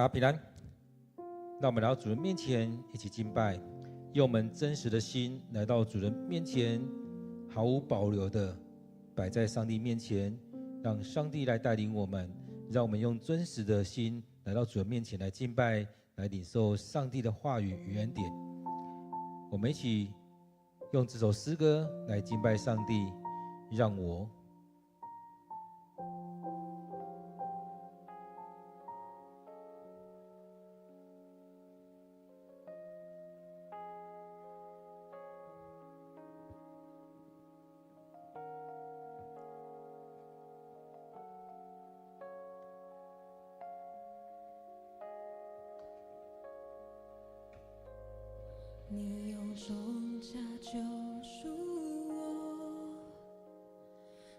大家平安。让我们来到主人面前一起敬拜，用我们真实的心来到主人面前，毫无保留的摆在上帝面前，让上帝来带领我们，让我们用真实的心来到主人面前来敬拜，来领受上帝的话语与恩典。我们一起用这首诗歌来敬拜上帝，让我你用重价救赎我，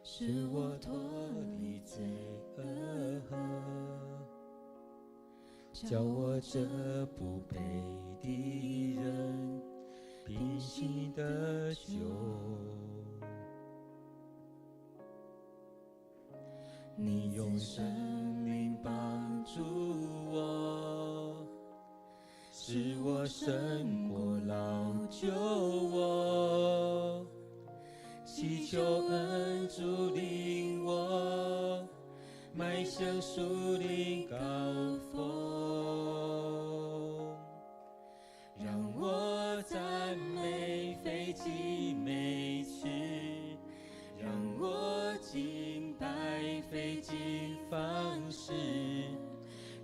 使我脱离罪恶河，叫我这不配的人平息得救。你用生命帮助我，使我胜过老救我，祈求恩主领我迈向树林高峰，让我赞美费尽每次，让我敬拜费尽方式，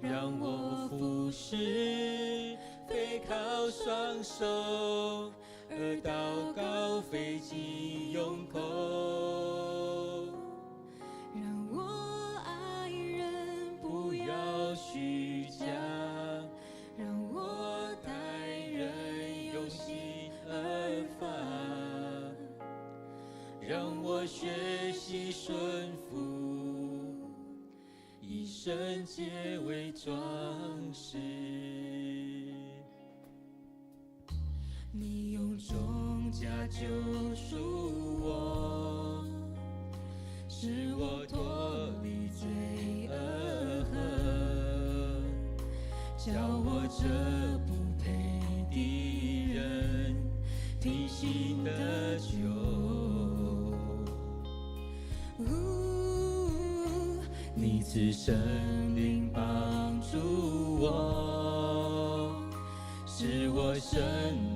让我服侍非靠双手，而祷告费尽用口。让我爱人不要虚假，让我待人用心而发，让我学习顺服，以圣洁为装饰。你用重价救赎我，使我脱离罪恶河，叫我这不配的人平息得救。你赐生灵帮助我，使我胜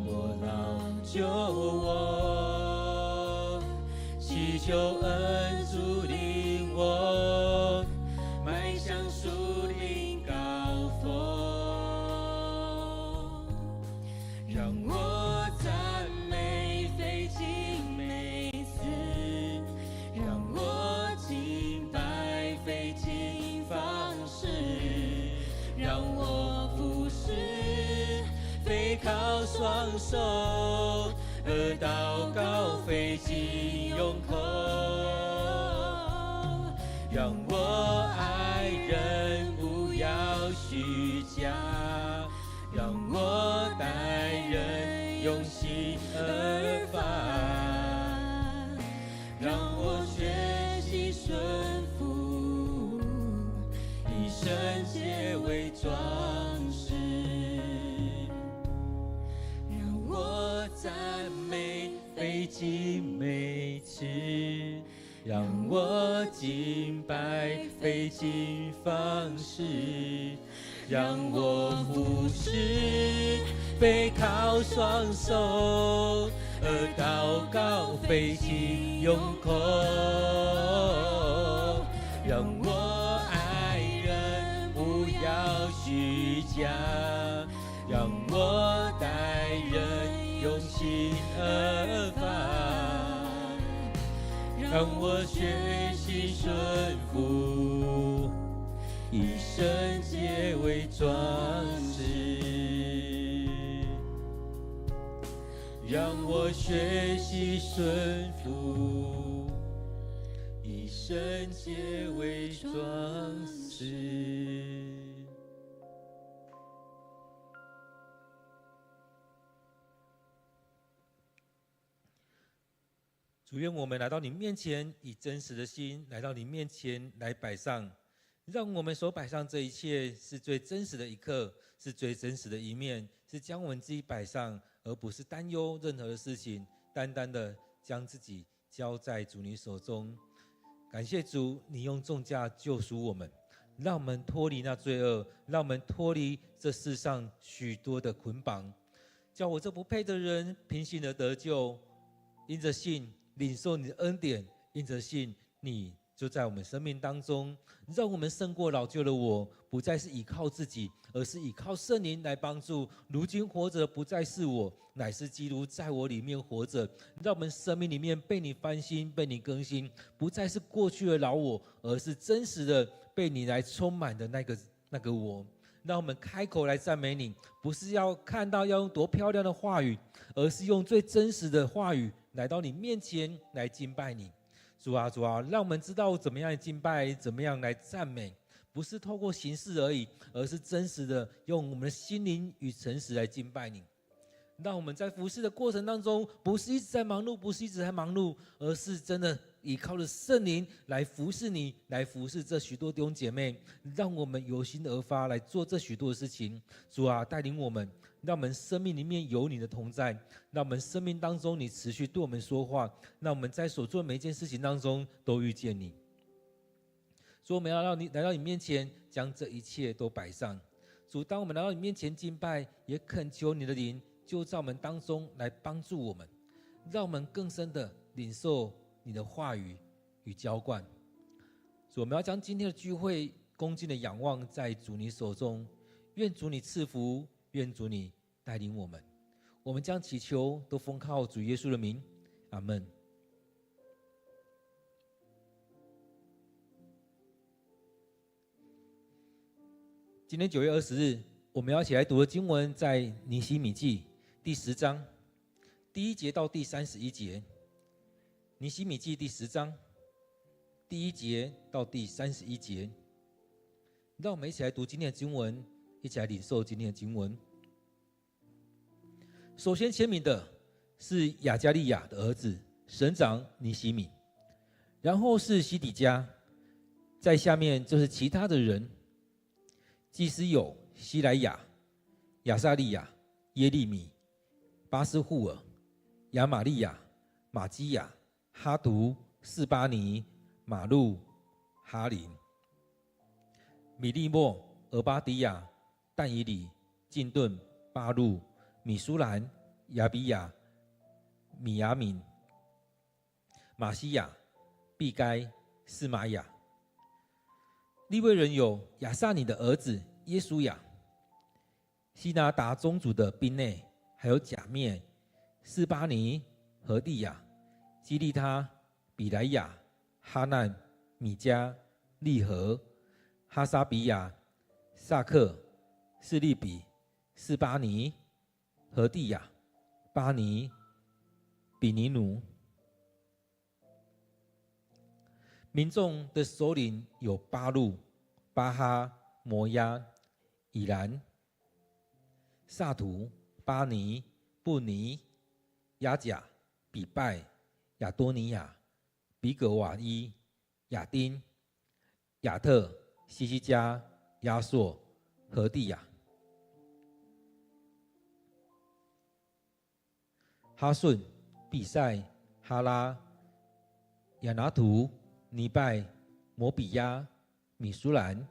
过老救我，祈求恩主领我迈向树林高峰，让我赞美费尽每次，让我敬拜费尽方式，让我服侍非靠双手，而祷告费尽用口，让我爱人不要虚假，让我待人用心而发，让我学习顺服，以圣洁为装饰，让我赞美费尽每次，让我敬拜费尽方式，让我服侍非靠双手，而祷告费尽用口，让我爱人不要虚假，让我待人用心而发，让我学习顺服，以圣洁为装饰，让我学习顺服，以圣洁为装饰。主，愿我们来到你面前，以真实的心来到你面前来摆上，让我们所摆上这一切是最真实的一刻，是最真实的一面，是将我们自己摆上，而不是担忧任何的事情，单单的将自己交在主你手中。感谢主，你用重价救赎我们，让我们脱离那罪恶，让我们脱离这世上许多的捆绑，叫我这不配的人平信的得救，因着信领受你的恩典，因着信你就在我们生命当中，让我们胜过老旧的我，不再是依靠自己，而是依靠圣灵来帮助。如今活着不再是我，乃是基督在我里面活着。让我们生命里面被你翻新，被你更新，不再是过去的老我，而是真实的被你来充满的那个我。让我们开口来赞美你，不是要看到要用多漂亮的话语，而是用最真实的话语来到你面前来敬拜你。主啊，主啊，让我们知道怎么样敬拜，怎么样来赞美，不是透过形式而已，而是真实的用我们的心灵与诚实来敬拜你。让我们在服侍的过程当中，不是一直在忙碌，不是一直在忙碌，而是真的依靠着圣灵来服侍你，来服侍这许多弟兄姐妹，让我们由心而发来做这许多的事情。主啊，带领我们，让我们生命里面有你的同在，让我们生命当中你持续对我们说话，让我们在所做的每一件事情当中都遇见你。所以我们要来到你面前，将这一切都摆上。主，当我们来到你面前敬拜，也恳求你的灵就在我们当中来帮助我们，让我们更深的领受你的话语与浇灌。所以我们要将今天的聚会恭敬的仰望在主你手中，愿主你赐福，愿主你带领我们。我们将祈求都奉靠主耶稣的名，阿们。今天9月20日，我们要一起来读的经文在尼希米记第10章第1节到第31节。尼希米记第10章第1节到第31节。让我们一起来读今天的经文，一起来领受今天的经文。首先签名的是亚加利亚的儿子省长尼希米，然后是西底家，在下面就是其他的人。祭司有希莱亚、亚撒利亚、耶利米、巴斯户尔、亚玛利亚、马基亚、哈图、示巴尼、马路、哈林、米利莫、俄巴迪亚、但以里、进顿、巴路、米舒兰、亚比亚、米亚敏、马西亚、毕该、示玛雅。利未人有亚萨尼的儿子耶稣亚、希拿达宗族的宾内，还有甲面、示巴尼、何地亚、基利他、比莱亚、哈难、米迦、利和、哈沙比亚、萨克、示利比、示巴尼、何地亚、巴尼、比尼努。民众的首领有巴路、巴哈、摩押、以兰、萨图、巴尼、布尼、亚甲、比拜、亚多尼亚、比格瓦伊、亚丁、亚特、西西加、亚朔、何地亚、哈顺、比塞、哈拉、亚拿图、尼拜、摩比亚、米舒兰、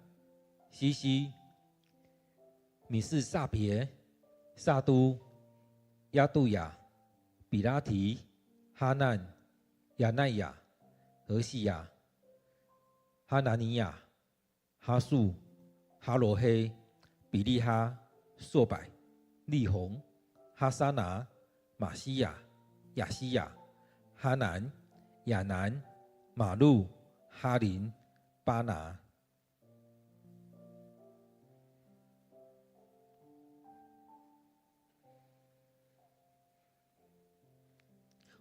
西西、米士萨别、萨都、亚杜亚、比拉提、哈难、亚奈亚、何西亚、哈拿尼亚、哈素、哈罗黑、比利哈、朔百、利红、哈沙拿、马西亚、亚西亚、哈南、亚南、马路、哈林、巴拿。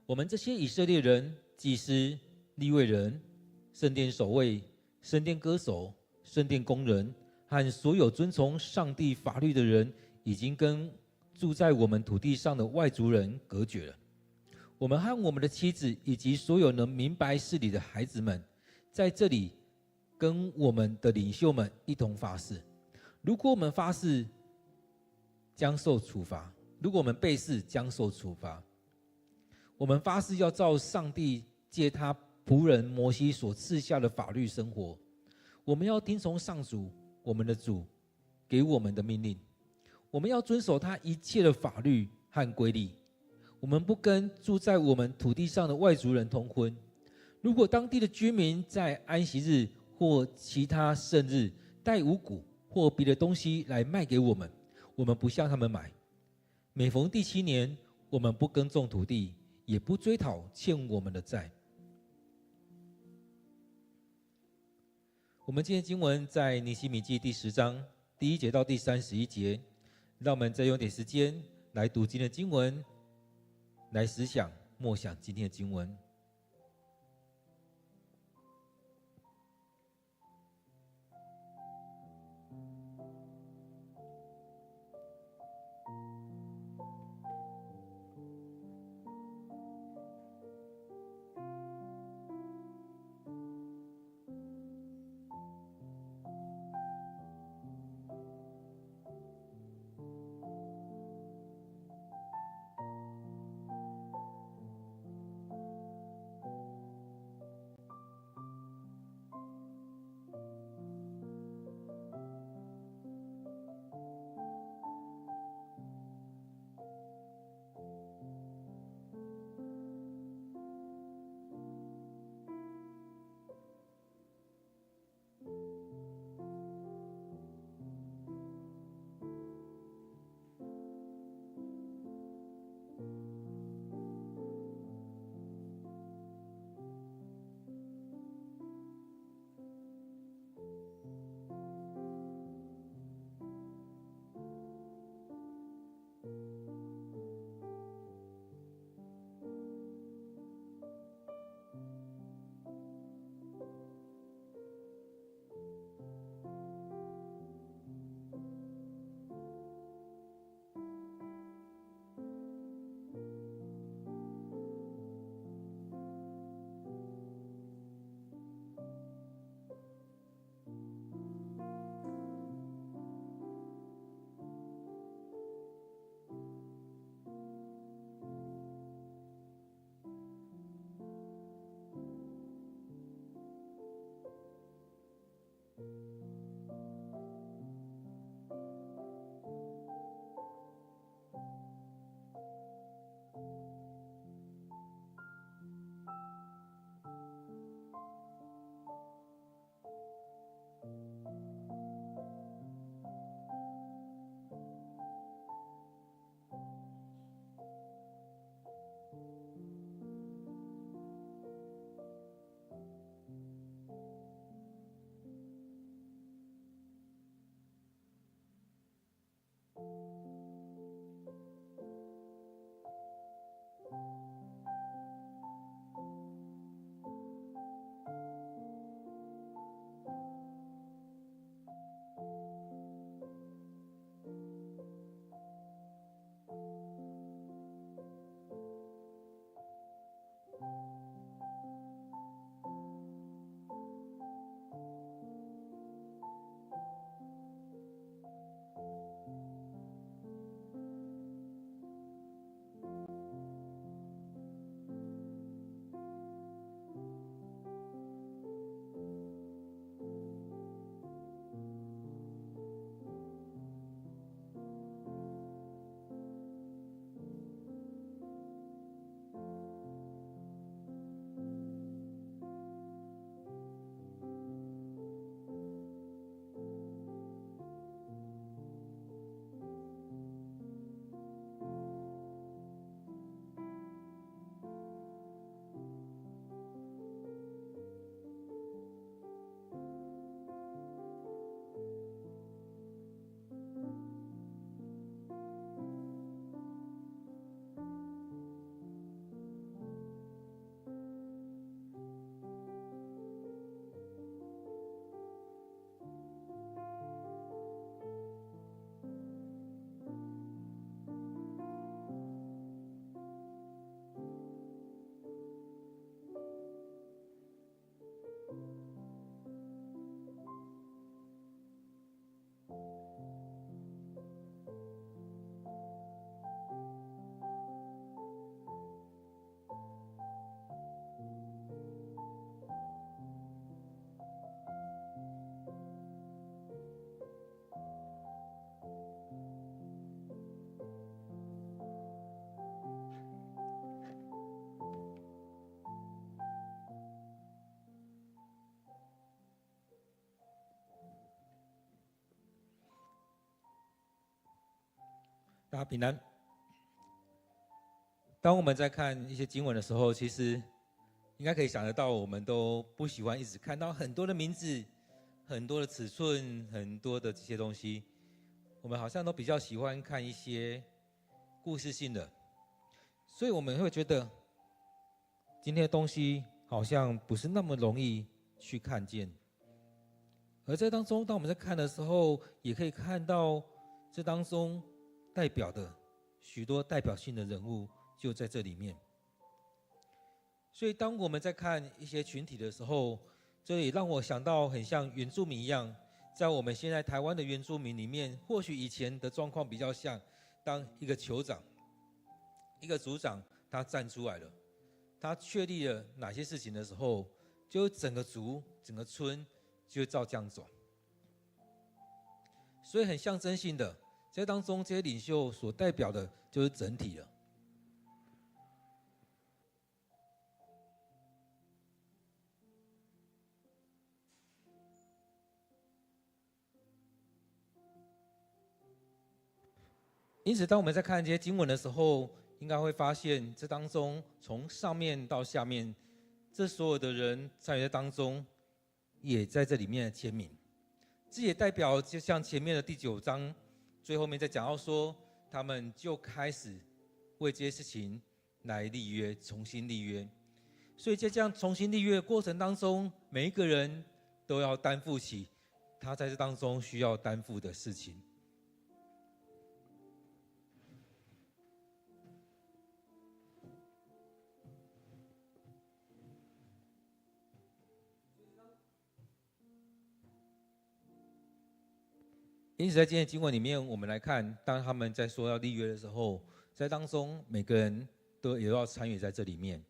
我们这些以色列人、祭司、利未人、圣殿守卫、圣殿歌手、圣殿工人和所有遵从上帝法律的人，已经跟住在我们土地上的外族人隔绝了。我们和我们的妻子以及所有能明白事理的孩子们，在这里跟我们的领袖们一同发誓，如果我们发誓将受处罚，如果我们背誓将受处罚，我们发誓要照上帝借他仆人摩西所赐下的法律生活，我们要听从上主我们的主给我们的命令，我们要遵守他一切的法律和规例，我们不跟住在我们土地上的外族人通婚。如果当地的居民在安息日或其他圣日带五谷或别的东西来卖给我们，我们不向他们买。每逢第7年，我们不耕种土地，也不追讨欠我们的债。我们今天经文在尼希米记第10章第1节到第31节，让我们再用点时间来读今天的经文，来思想默想今天的经文。大家平安。当我们在看一些经文的时候，其实应该可以想得到，我们都不喜欢一直看到很多的名字、很多的尺寸、很多的这些东西。我们好像都比较喜欢看一些故事性的，所以我们会觉得今天的东西好像不是那么容易去看见。而在当中，当我们在看的时候，也可以看到这当中代表的许多代表性的人物就在这里面。所以当我们在看一些群体的时候，这也让我想到很像原住民一样，在我们现在台湾的原住民里面，或许以前的状况比较像，当一个酋长、一个族长他站出来了，他确立了哪些事情的时候，就整个族、整个村就照这样走。所以很象征性的，在当中这些领袖所代表的就是整体了。因此，当我们在看这些经文的时候，应该会发现，这当中从上面到下面，这所有的人参与在当中，也在这里面签名。这也代表，就像前面的第9章最后面在讲到说，他们就开始为这些事情来立约，重新立约。所以在这样重新立约的过程当中，每一个人都要担负起他在这当中需要担负的事情。因此，在今天的经文里面，我们来看，当他们在说要立约的时候，在当中每个人也要参与在这里面。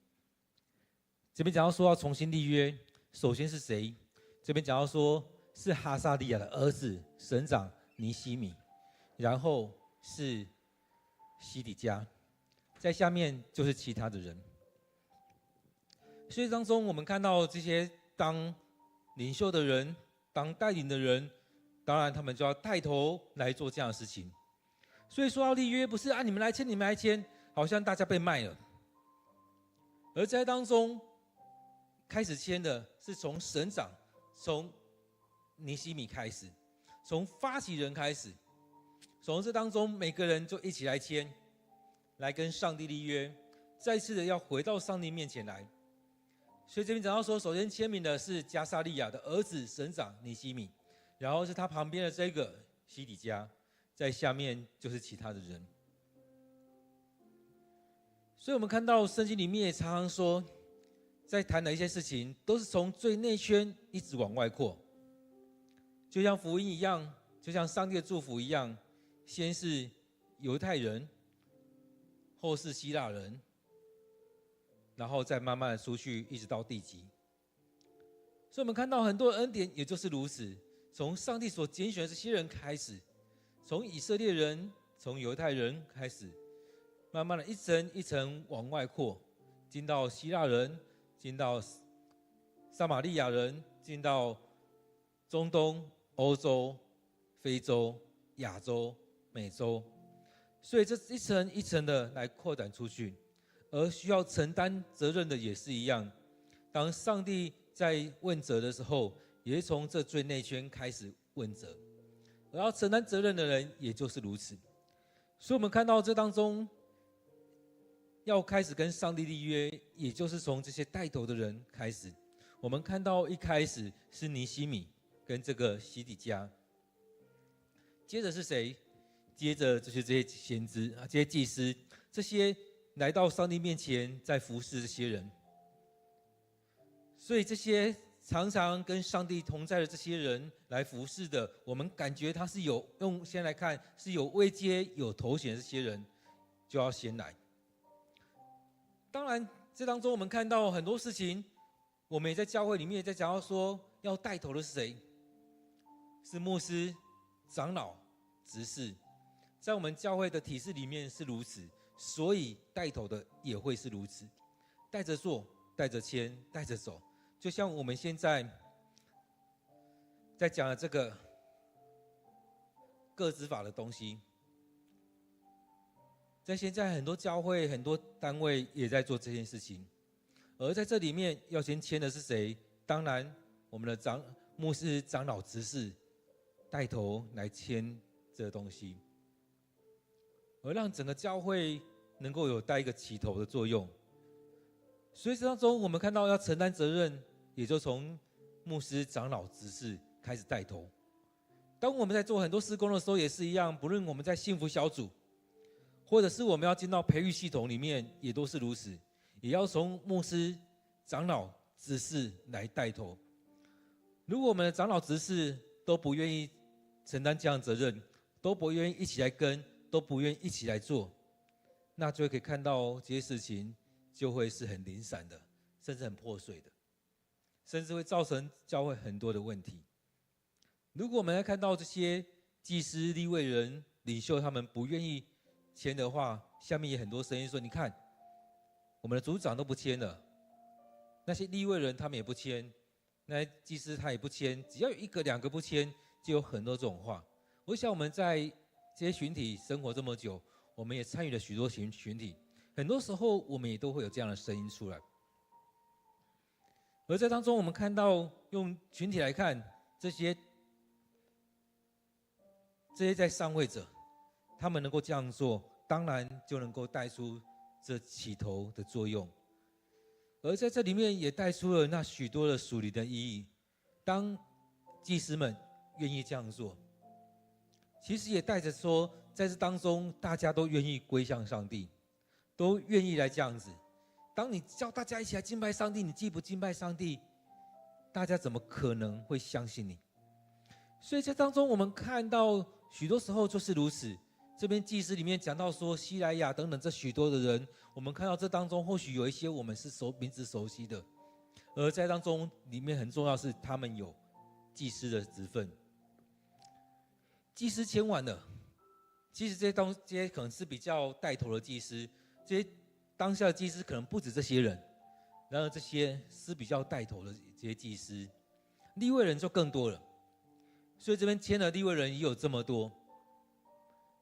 这边讲到说要重新立约，首先是谁？这边讲到说是哈萨利亚的儿子省长尼西米，然后是西底家，在下面就是其他的人。所以当中我们看到这些当领袖的人，当带领的人，当然他们就要带头来做这样的事情。所以说要立约，不是你们来签，你们来签，好像大家被卖了。而在当中开始签的是从省长，从尼西米开始，从发起人开始，从这当中每个人就一起来签，来跟上帝立约，再次的要回到上帝面前来。所以这边讲到说，首先签名的是加萨利亚的儿子省长尼西米，然后是他旁边的这个西底家，在下面就是其他的人。所以我们看到圣经里面也常常说，在谈的一些事情都是从最内圈一直往外扩，就像福音一样，就像上帝的祝福一样，先是犹太人，后是希腊人，然后再慢慢的出去，一直到地极。所以我们看到很多的恩典也就是如此，从上帝所拣选的这些人开始，从以色列人，从犹太人开始，慢慢的一层一层往外扩，进到希腊人，进到撒玛利亚人，进到中东、欧洲、非洲、亚洲、美洲。所以这一层一层的来扩展出去，而需要承担责任的也是一样。当上帝在问责的时候，也是从这最内圈开始问责，而要承担责任的人也就是如此。所以我们看到这当中要开始跟上帝立约，也就是从这些带头的人开始。我们看到一开始是尼西米跟这个西底家，接着是谁？接着就是这些先知这些祭司，这些来到上帝面前在服侍这些人。所以这些常常跟上帝同在的这些人来服侍的，我们感觉他是有用先来看是有位阶有头衔的这些人，就要先来。当然这当中我们看到很多事情，我们也在教会里面也在讲到说，要带头的是谁？是牧师、长老、执事，在我们教会的体制里面是如此，所以带头的也会是如此，带着做，带着签，带着走。就像我们现在在讲的这个个资法的东西，在现在很多教会、很多单位也在做这件事情。而在这里面要先签的是谁？当然，我们的牧师、长老、执事带头来签这个东西，而让整个教会能够有带一个起头的作用。所以这当中，我们看到要承担责任，也就从牧师、长老、执事开始带头。当我们在做很多事工的时候，也是一样，不论我们在幸福小组，或者是我们要进到培育系统里面，也都是如此，也要从牧师、长老、执事来带头。如果我们的长老、执事都不愿意承担这样的责任，都不愿意一起来跟，都不愿意一起来做，那就可以看到这些事情就会是很零散的，甚至很破碎的，甚至会造成教会很多的问题。如果我们来看到这些祭司、利未人、领袖他们不愿意签的话，下面也很多声音说：你看，我们的组长都不签了，那些利未人他们也不签，那些祭司他也不签，只要有一个、两个不签，就有很多这种话。我想我们在这些群体生活这么久，我们也参与了许多群体，很多时候我们也都会有这样的声音出来。而在当中，我们看到用群体来看，这些在上位者，他们能够这样做，当然就能够带出这起头的作用。而在这里面也带出了那许多的属灵的意义。当祭司们愿意这样做，其实也带着说，在这当中大家都愿意归向上帝，都愿意来这样子。当你叫大家一起来敬拜上帝，你既不敬拜上帝，大家怎么可能会相信你？所以在当中我们看到许多时候就是如此。这边祭司里面讲到说，西莱亚等等这许多的人，我们看到这当中或许有一些我们是名字熟悉的，而在当中里面很重要是他们有祭司的职分。祭司签完了，其实这些可能是比较带头的祭司，这些当下的祭司可能不止这些人，然而这些是比较带头的这些祭司，利未人就更多了。所以这边签的利未人也有这么多，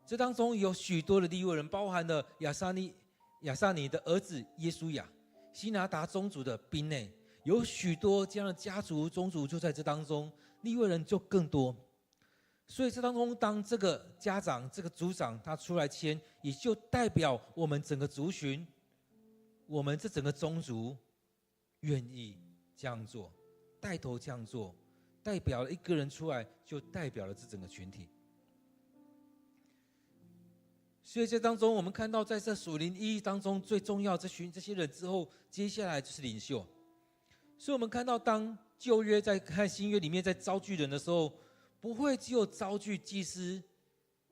这当中有许多的利未人，包含了亚撒尼的儿子耶稣亚、西拿达宗族的宾内，有许多这样的家族宗族就在这当中，利未人就更多。所以这当中，当这个家长、这个族长他出来签，也就代表我们整个族群，我们这整个宗族愿意这样做，带头这样做，代表了一个人出来，就代表了这整个群体。所以这当中，我们看到在这属灵意义当中，最重要这些人之后，接下来就是领袖。所以我们看到，当旧约在看新约里面在招聚人的时候，不会只有招聚祭司，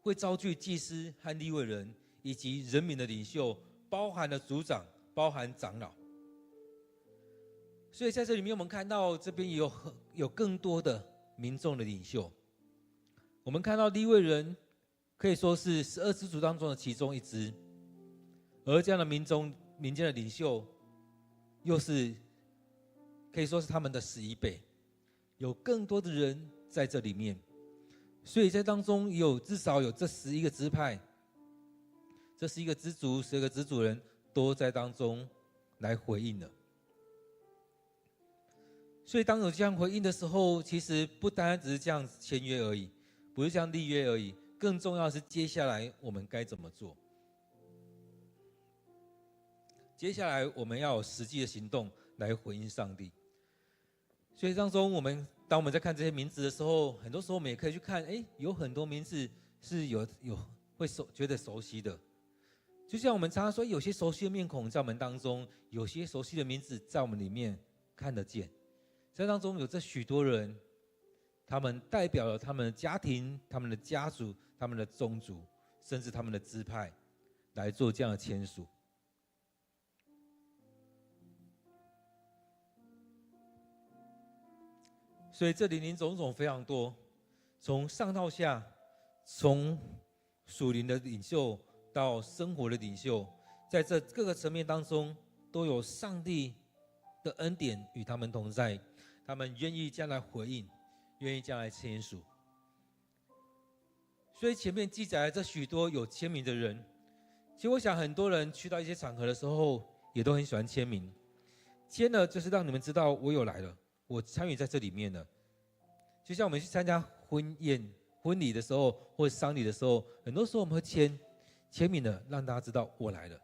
会招聚祭司和利未人以及人民的领袖，包含了族长，包含长老。所以在这里面，我们看到这边也有更多的民众的领袖。我们看到利未人可以说是12支族当中的其中一支，而这样的民间的领袖，又是可以说是他们的11倍，有更多的人在这里面。所以在当中至少有这11个支派，这11个支族、12个支族人都在当中来回应了。所以当有这样回应的时候，其实不单单只是这样签约而已，不是这样立约而已，更重要的是接下来我们该怎么做。接下来我们要有实际的行动来回应上帝。所以当中当我们在看这些名字的时候，很多时候我们也可以去看，有很多名字是会觉得熟悉的。就像我们常常说，有些熟悉的面孔在我们当中，有些熟悉的名字在我们里面看得见。在当中有这许多人，他们代表了他们的家庭、他们的家族、他们的宗族，甚至他们的支派，来做这样的签署。所以这林林总总非常多，从上到下，从属灵的领袖到生活的领袖，在这各个层面当中，都有上帝的恩典与他们同在，他们愿意这样来回应，愿意这样来签署。所以前面记载了这许多有签名的人，其实我想很多人去到一些场合的时候，也都很喜欢签名。签了就是让你们知道我有来了，我参与在这里面了。就像我们去参加婚礼的时候，或者丧礼的时候，很多时候我们会签名的，让大家知道我来了。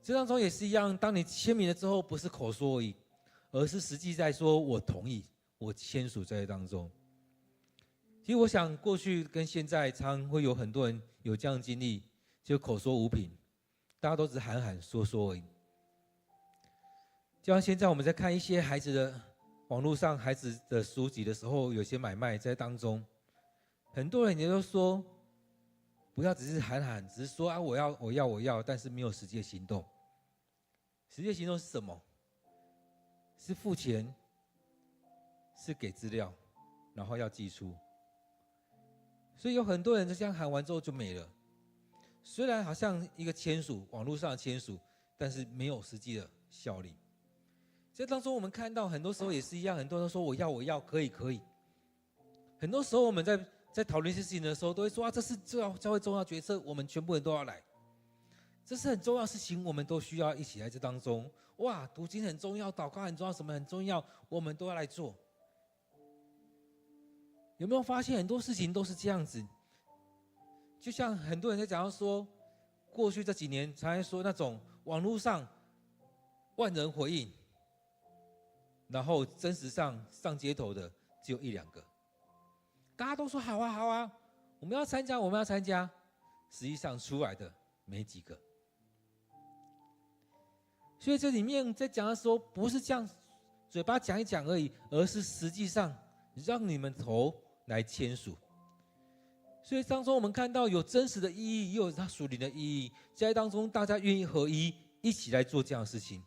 这当中也是一样，当你签名了之后，不是口说而已，而是实际在说我同意，我签署在当中。其实我想过去跟现在常会有很多人有这样的经历，就口说无凭，大家都只喊喊说说而已。就像现在我们在看一些孩子的网络上孩子的书籍的时候，有些买卖在当中，很多人也都说不要只是喊喊，只是说啊我要，但是没有实际的行动。实际的行动是什么？是付钱，是给资料，然后要寄出。所以有很多人就这样喊完之后就没了。虽然好像一个签署，网络上的签署，但是没有实际的效力。在当中我们看到很多时候也是一样，很多人都说我要，可以。很多时候我们在讨论一些事情的时候，都会说啊，这是教会重要决策，我们全部人都要来。这是很重要的事情，我们都需要一起来这当中。哇，读经很重要，祷告很重要，什么很重要，我们都要来做。有没有发现很多事情都是这样子？就像很多人在讲到说，过去这几年常常说那种网络上万人回应，然后真实上街头的只有1、2个，大家都说好啊，我们要参加，实际上出来的没几个。所以这里面在讲的时候，不是这样嘴巴讲一讲而已，而是实际上让你们头来签署。所以当中我们看到有真实的意义，也有它属灵的意义，在当中大家愿意合一，一起来做这样的事情，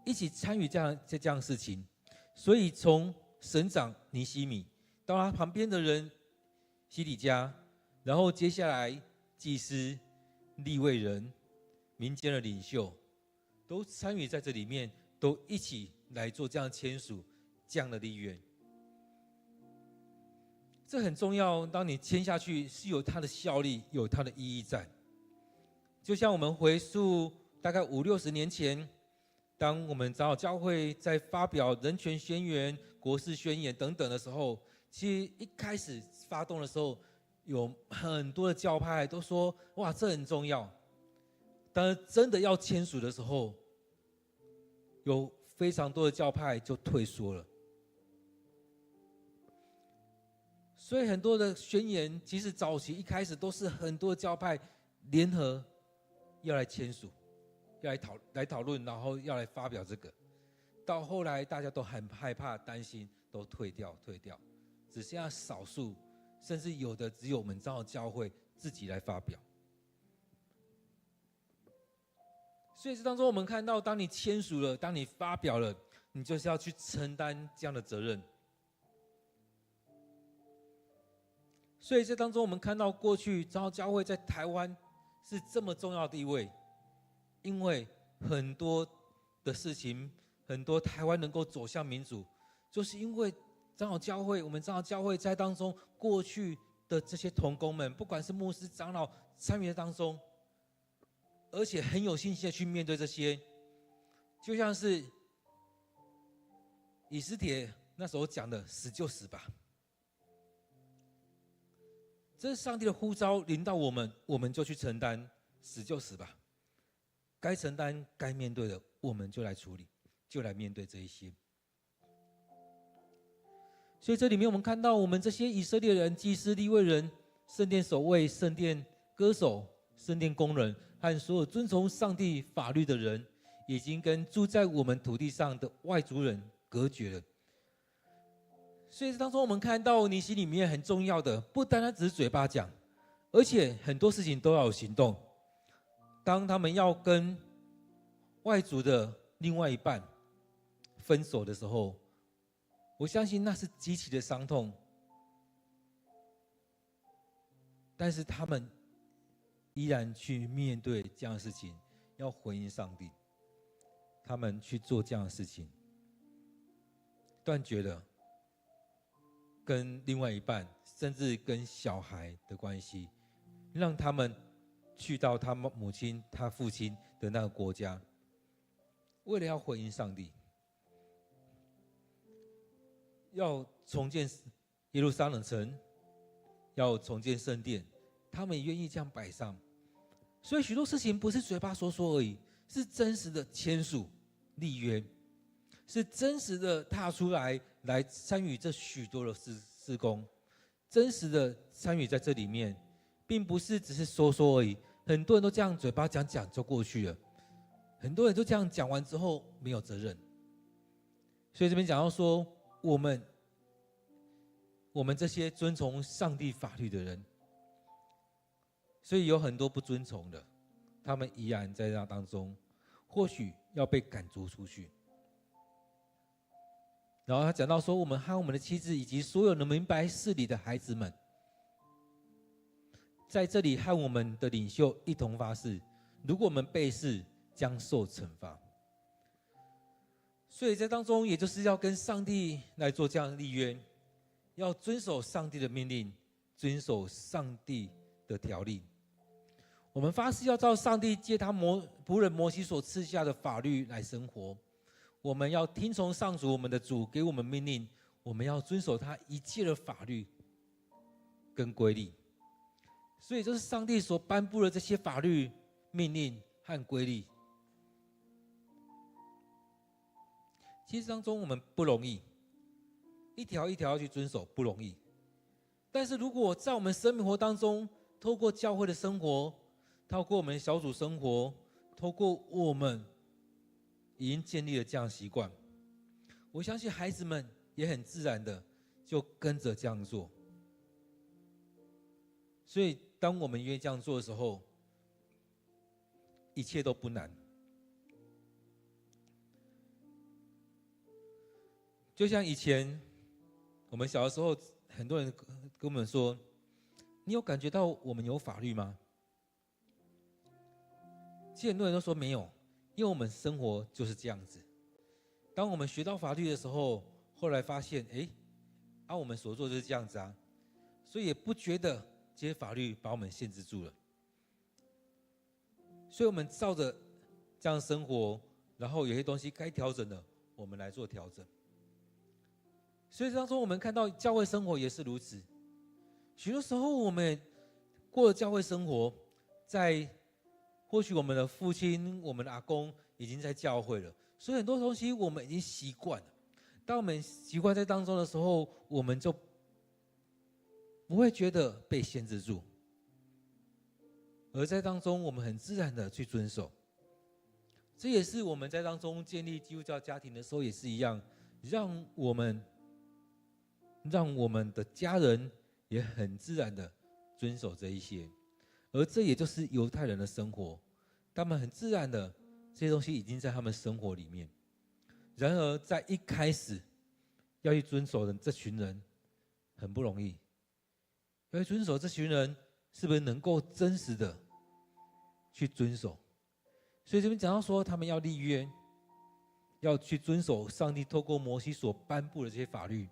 一起参与这样的事情。所以从省长尼希米到他旁边的人西底家，然后接下来祭司、利未人、民间的领袖，都参与在这里面，都一起来做这样签署这样的立约。这很重要，当你签下去是有它的效力，有它的意义在。就像我们回溯大概50、60年前，当我们长老教会在发表人权宣言、国事宣言等等的时候，其实一开始发动的时候，有很多的教派都说哇，这很重要。但是真的要签署的时候，有非常多的教派就退缩了。所以很多的宣言，其实早期一开始都是很多教派联合要来签署，要来讨论，然后要来发表这个。到后来大家都很害怕、担心，都退掉，只剩下少数，甚至有的只有我们长老教会自己来发表。所以这当中我们看到，当你签署了，当你发表了，你就是要去承担这样的责任。所以这当中我们看到，过去长老教会在台湾是这么重要的地位，因为很多的事情，很多台湾能够走向民主，就是因为长老教会，我们长老教会在当中过去的这些同工们，不管是牧师、长老参与在当中，而且很有信心的去面对这些，就像是以斯帖那时候讲的，死就死吧。这是上帝的呼召临到我们，我们就去承担，死就死吧。该承担、该面对的，我们就来处理，就来面对这一些。所以这里面我们看到，我们这些以色列人、祭司、利未人、圣殿守卫、圣殿歌手、圣殿工人和所有遵从上帝法律的人，已经跟住在我们土地上的外族人隔绝了。所以当中我们看到尼希里面很重要的，不单单只是嘴巴讲，而且很多事情都要有行动。当他们要跟外族的另外一半分手的时候，我相信那是极其的伤痛，但是他们依然去面对这样的事情，要回应上帝，他们去做这样的事情，断绝了跟另外一半，甚至跟小孩的关系，让他们去到他母亲、他父亲的那个国家，为了要回应上帝，要重建耶路撒冷城，要重建圣殿，他们也愿意这样摆上。所以许多事情不是嘴巴说说而已，是真实的签署立约，是真实的踏出来参与这许多的事工，真实的参与在这里面，并不是只是说说而已。很多人都这样嘴巴讲就过去了，很多人都这样讲完之后没有责任。所以这边讲到说，我们这些遵从上帝法律的人，所以有很多不遵从的，他们依然在那当中，或许要被赶逐出去。然后他讲到说，我们和我们的妻子以及所有能明白事理的孩子们，在这里和我们的领袖一同发誓，如果我们背誓，将受惩罚。所以在当中，也就是要跟上帝来做这样的立约，要遵守上帝的命令，遵守上帝的条例。我们发誓要照上帝借他仆人摩西所赐下的法律来生活。我们要听从上主我们的主给我们命令，我们要遵守他一切的法律跟规律。所以这是上帝所颁布的这些法律、命令和规律。其实当中我们不容易，一条一条要去遵守不容易。但是如果在我们生活当中，透过教会的生活，透过我们小组生活，透过我们已经建立了这样的习惯，我相信孩子们也很自然的就跟着这样做。所以当我们愿意这样做的时候，一切都不难。就像以前我们小的时候，很多人跟我们说，你有感觉到我们有法律吗？其实很多人都说没有，因为我们生活就是这样子。当我们学到法律的时候，后来发现我们所做就是这样子啊，所以也不觉得这些法律把我们限制住了。所以我们照着这样生活，然后有些东西该调整的，我们来做调整。所以当中我们看到教会生活也是如此，许多时候我们过了教会生活，或许我们的父亲、我们的阿公已经在教会了，所以很多东西我们已经习惯了。当我们习惯在当中的时候，我们就不会觉得被限制住，而在当中我们很自然的去遵守。这也是我们在当中建立基督教家庭的时候也是一样，让我们的家人也很自然的遵守这一些。而这也就是犹太人的生活，他们很自然的这些东西已经在他们生活里面。然而在一开始要去遵守的这群人很不容易，要去遵守这群人是不是能够真实的去遵守？所以这边讲到说，他们要立约，要去遵守上帝透过摩西所颁布的这些法律，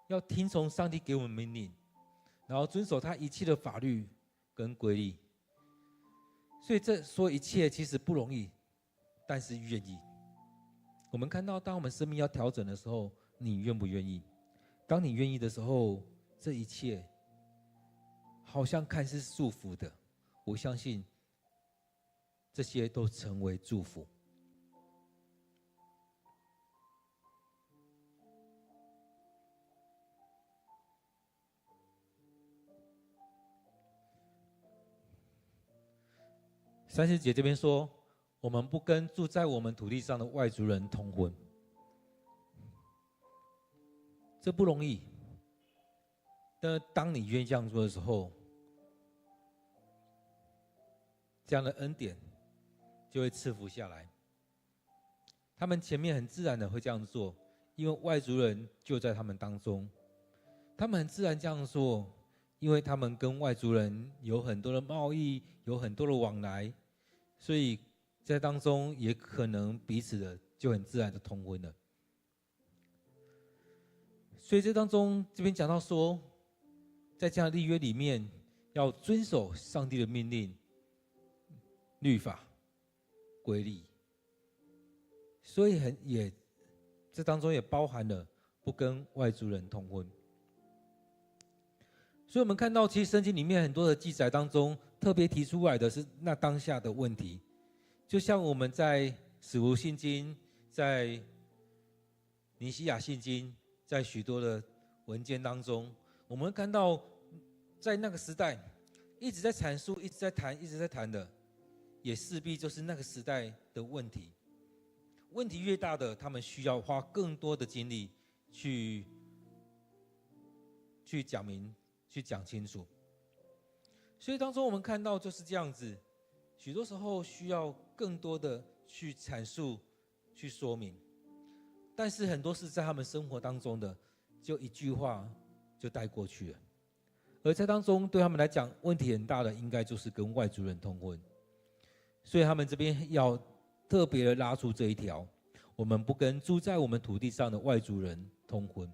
要听从上帝给我们命令，然后遵守他一切的法律跟规律。所以这说一切其实不容易，但是愿意。我们看到当我们生命要调整的时候，你愿不愿意？当你愿意的时候，这一切好像看似束缚的，我相信这些都成为祝福。30节这边说，我们不跟住在我们土地上的外族人通婚，这不容易。但当你愿意这样做的时候，这样的恩典就会赐福下来。他们前面很自然的会这样做，因为外族人就在他们当中。他们很自然这样做，因为他们跟外族人有很多的贸易，有很多的往来，所以在当中也可能彼此的就很自然的通婚了。所以这当中这边讲到说，在这样的立约里面，要遵守上帝的命令，律法、规律，所以这当中也包含了不跟外族人通婚。所以我们看到，其实圣经里面很多的记载当中，特别提出来的是那当下的问题。就像我们在使徒信经、在尼西亚信经、在许多的文件当中，我们看到在那个时代一直在阐述、一直在谈的，也势必就是那个时代的问题。问题越大的，他们需要花更多的精力去讲明、去讲清楚。所以当中我们看到就是这样子，许多时候需要更多的去阐述、去说明，但是很多是在他们生活当中的，就一句话就带过去了。而在当中对他们来讲，问题很大的，应该就是跟外族人通婚。所以他们这边要特别的拉出这一条，我们不跟住在我们土地上的外族人通婚。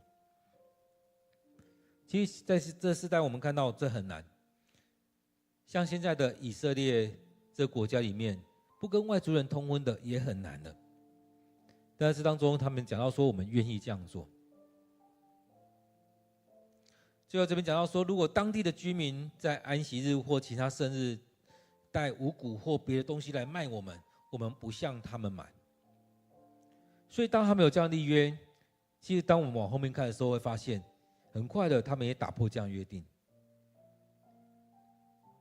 其实在这世代我们看到这很难，像现在的以色列这个国家里面，不跟外族人通婚的也很难了。但是当中他们讲到说，我们愿意这样做。最后这边讲到说，如果当地的居民在安息日或其他生日带五谷或别的东西来卖我们，我们不向他们买。所以当他们有这样的立约，其实当我们往后面看的时候，会发现很快的他们也打破这样的约定。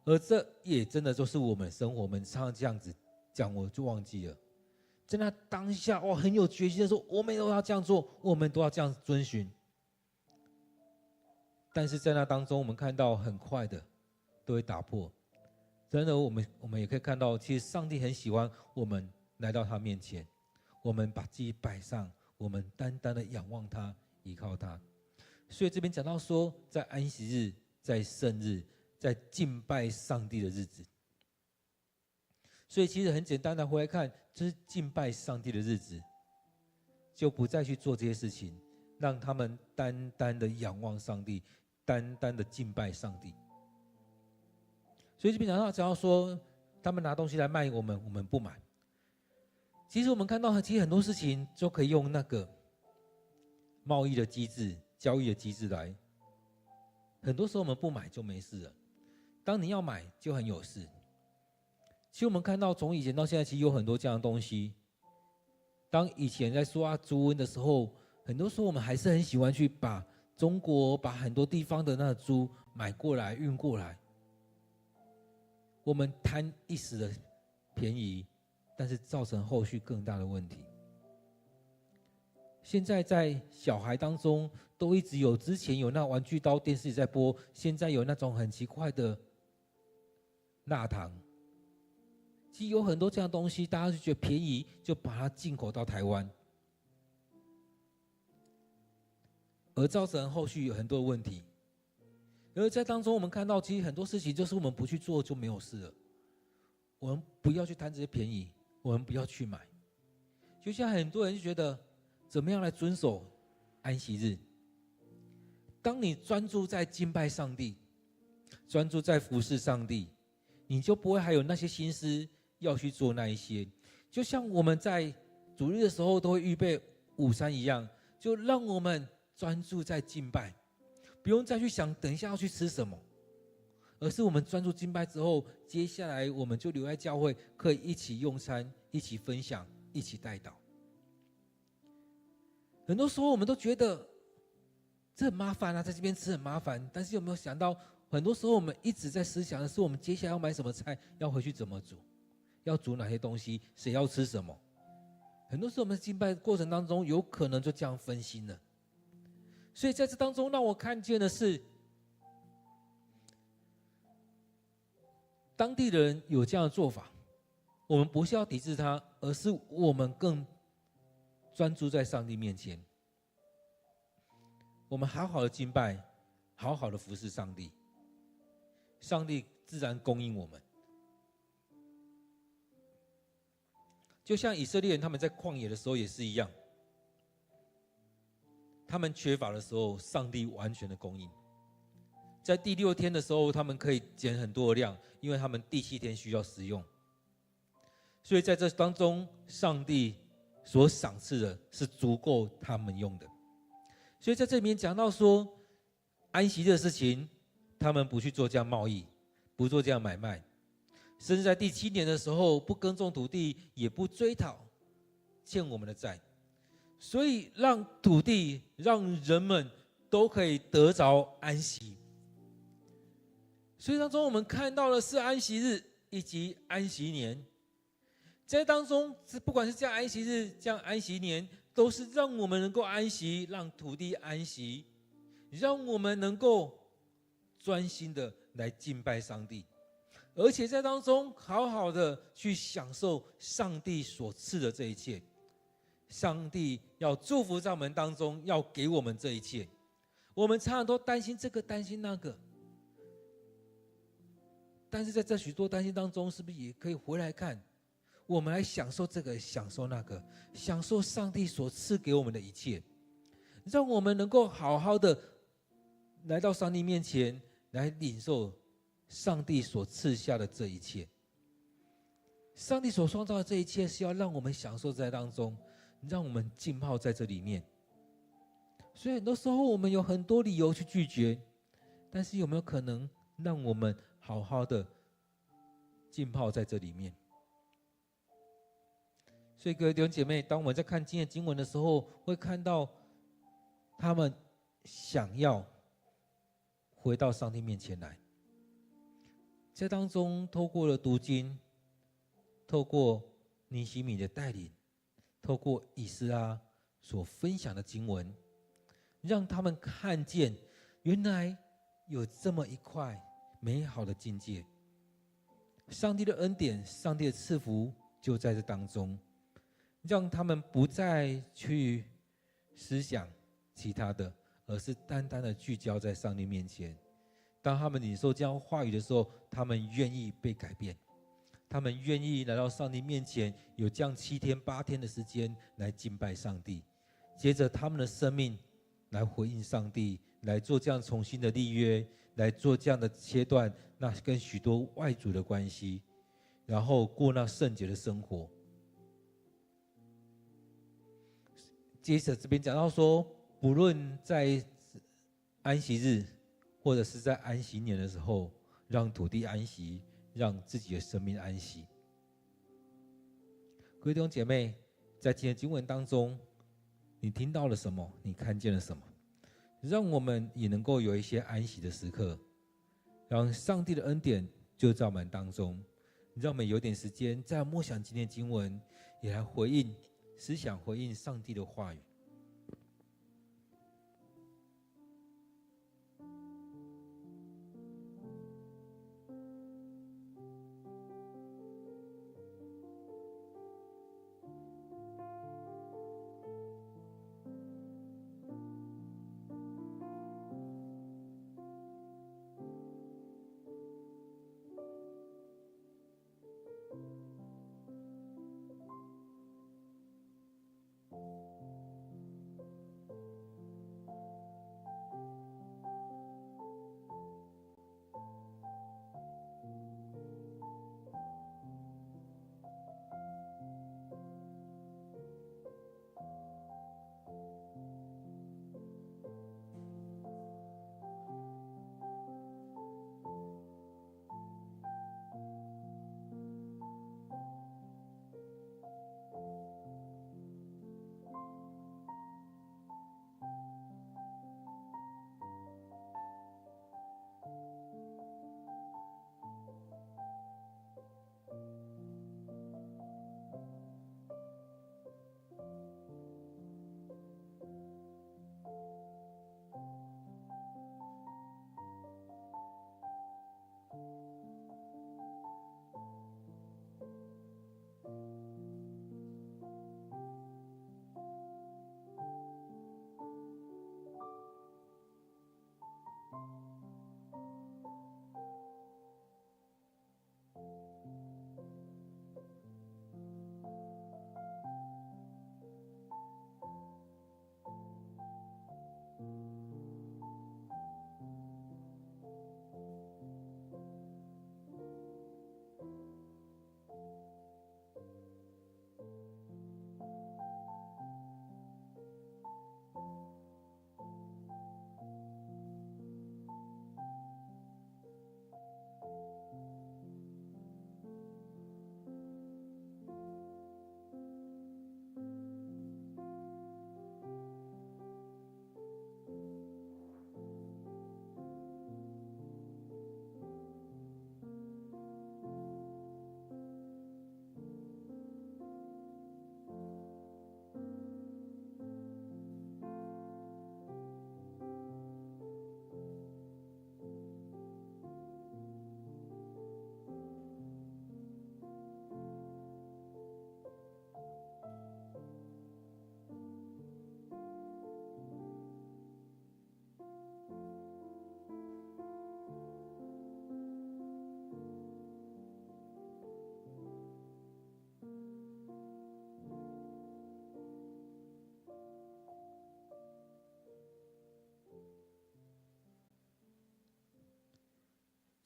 而这也真的就是我们生活，我们常常这样子讲，我就忘记了。在那当下，哇，很有决心的说，我们都要这样做，我们都要这样遵循。但是在那当中，我们看到很快的都会打破。真的，我们也可以看到，其实上帝很喜欢我们来到他面前，我们把自己摆上，我们单单的仰望他，依靠他。所以这边讲到说，在安息日、在圣日、在敬拜上帝的日子。所以其实很简单的回来看，就是敬拜上帝的日子，就不再去做这些事情，让他们单单的仰望上帝，单单的敬拜上帝。所以这边讲到说，他们拿东西来卖我们，我们不买。其实我们看到，其实很多事情就可以用那个贸易的机制、交易的机制来。很多时候我们不买就没事了，当你要买就很有事。其实我们看到从以前到现在，其实有很多这样的东西。当以前在说猪瘟的时候，很多时候我们还是很喜欢去把中国、把很多地方的那个猪买过来、运过来。我们贪一时的便宜，但是造成后续更大的问题。现在在小孩当中都一直有，之前有那玩具刀，电视里在播，现在有那种很奇怪的蜡糖。其实有很多这样的东西，大家就觉得便宜，就把它进口到台湾，而造成后续有很多的问题。而在当中，我们看到，其实很多事情就是我们不去做就没有事了。我们不要去贪这些便宜，我们不要去买。就像很多人就觉得，怎么样来遵守安息日？当你专注在敬拜上帝，专注在服侍上帝，你就不会还有那些心思要去做那一些。就像我们在主日的时候都会预备午餐一样，就让我们专注在敬拜，不用再去想等一下要去吃什么，而是我们专注敬拜之后，接下来我们就留在教会，可以一起用餐，一起分享，一起代祷。很多时候我们都觉得这很麻烦啊，在这边吃很麻烦，但是有没有想到，很多时候我们一直在思想的是，我们接下来要买什么菜，要回去怎么煮，要煮哪些东西，谁要吃什么。很多时候我们在敬拜过程当中，有可能就这样分心了。所以在这当中，让我看见的是，当地的人有这样的做法，我们不是要抵制他，而是我们更专注在上帝面前，我们好好的敬拜，好好的服侍上帝，上帝自然供应我们。就像以色列人他们在旷野的时候也是一样，他们缺乏的时候，上帝完全的供应。在第6天的时候，他们可以捡很多的量，因为他们第7天需要食用。所以在这当中，上帝所赏赐的是足够他们用的。所以在这里面讲到说，安息日的事情，他们不去做这样贸易，不做这样买卖，甚至在第7年的时候，不耕种土地，也不追讨欠我们的债，所以让土地，让人们都可以得着安息。所以当中我们看到的是安息日以及安息年，在当中不管是这样安息日，这样安息年，都是让我们能够安息，让土地安息，让我们能够专心的来敬拜上帝，而且在当中好好的去享受上帝所赐的这一切。上帝要祝福在我们当中，要给我们这一切。我们常常都担心这个担心那个，但是在这许多担心当中，是不是也可以回来看，我们来享受这个，享受那个，享受上帝所赐给我们的一切，让我们能够好好的来到上帝面前，来领受上帝所赐下的这一切。上帝所创造的这一切，是要让我们享受在当中，让我们浸泡在这里面。所以很多时候我们有很多理由去拒绝，但是有没有可能让我们好好的浸泡在这里面？所以各位弟兄姐妹，当我们在看今天经文的时候，会看到他们想要回到上帝面前来，在当中透过了读经，透过尼希米的带领，透过以斯拉所分享的经文，让他们看见原来有这么一块美好的境界，上帝的恩典，上帝的赐福就在这当中，让他们不再去思想其他的，而是单单的聚焦在上帝面前。当他们领受这样话语的时候，他们愿意被改变，他们愿意来到上帝面前，有这样7天8天的时间来敬拜上帝，接着他们的生命来回应上帝，来做这样重新的立约，来做这样的切断那跟许多外族的关系，然后过那圣洁的生活。接着这边讲到说，不论在安息日或者是在安息年的时候，让土地安息，让自己的生命安息。各位弟兄姐妹，在今天的经文当中，你听到了什么？你看见了什么？让我们也能够有一些安息的时刻，让上帝的恩典就在我们当中，让我们有点时间在默想今天的经文，也来回应思想，回应上帝的话语。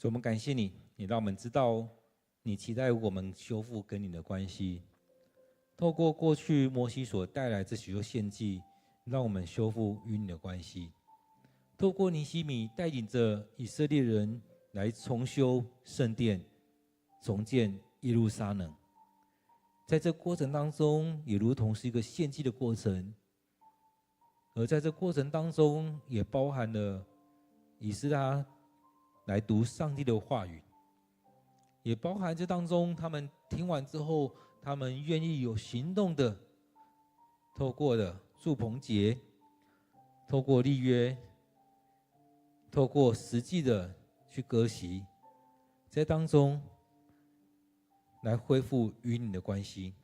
主，我们感谢你，你让我们知道你期待我们修复跟你的关系。透过过去摩西所带来这许多献祭，让我们修复与你的关系。透过尼希米带领着以色列人来重修圣殿，重建耶路撒冷。在这过程当中，也如同是一个献祭的过程，而在这过程当中，也包含了以斯拉来读上帝的话语，也包含这当中，他们听完之后，他们愿意有行动的，透过了住棚节，透过立约，透过实际的去割席，在当中来恢复与你的关系。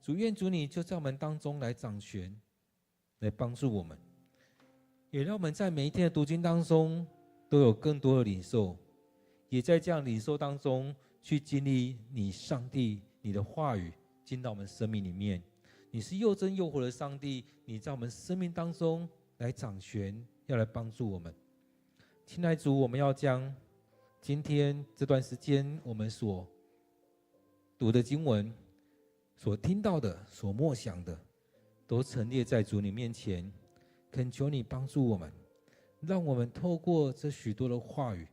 主，愿主你就在我们当中来掌权，来帮助我们，也让我们在每一天的读经当中都有更多的领受，也在这样领受当中去经历你上帝你的话语进到我们生命里面。你是又真又活的上帝，你在我们生命当中来掌权，要来帮助我们。亲爱的主，我们要将今天这段时间我们所读的经文，所听到的，所默想的，都陈列在主你面前，恳求你帮助我们，让我们透过这许多的话语，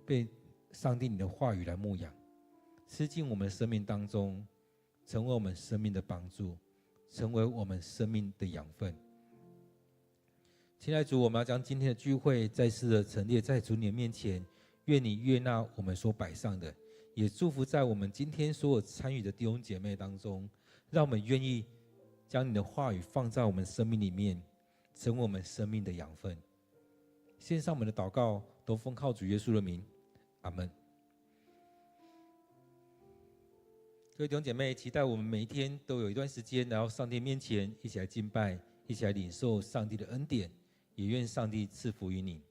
被上帝你的话语来牧养，吃进我们生命当中，成为我们生命的帮助，成为我们生命的养分。亲爱的主，我们要将今天的聚会再次的陈列在主你的面前，愿你悦纳我们所摆上的，也祝福在我们今天所有参与的弟兄姐妹当中，让我们愿意将你的话语放在我们生命里面，成为我们生命的养分。献上我们的祷告，都奉靠主耶稣的名，阿们。各位弟兄姐妹，期待我们每一天都有一段时间来到上帝面前，一起来敬拜，一起来领受上帝的恩典，也愿上帝赐福于你。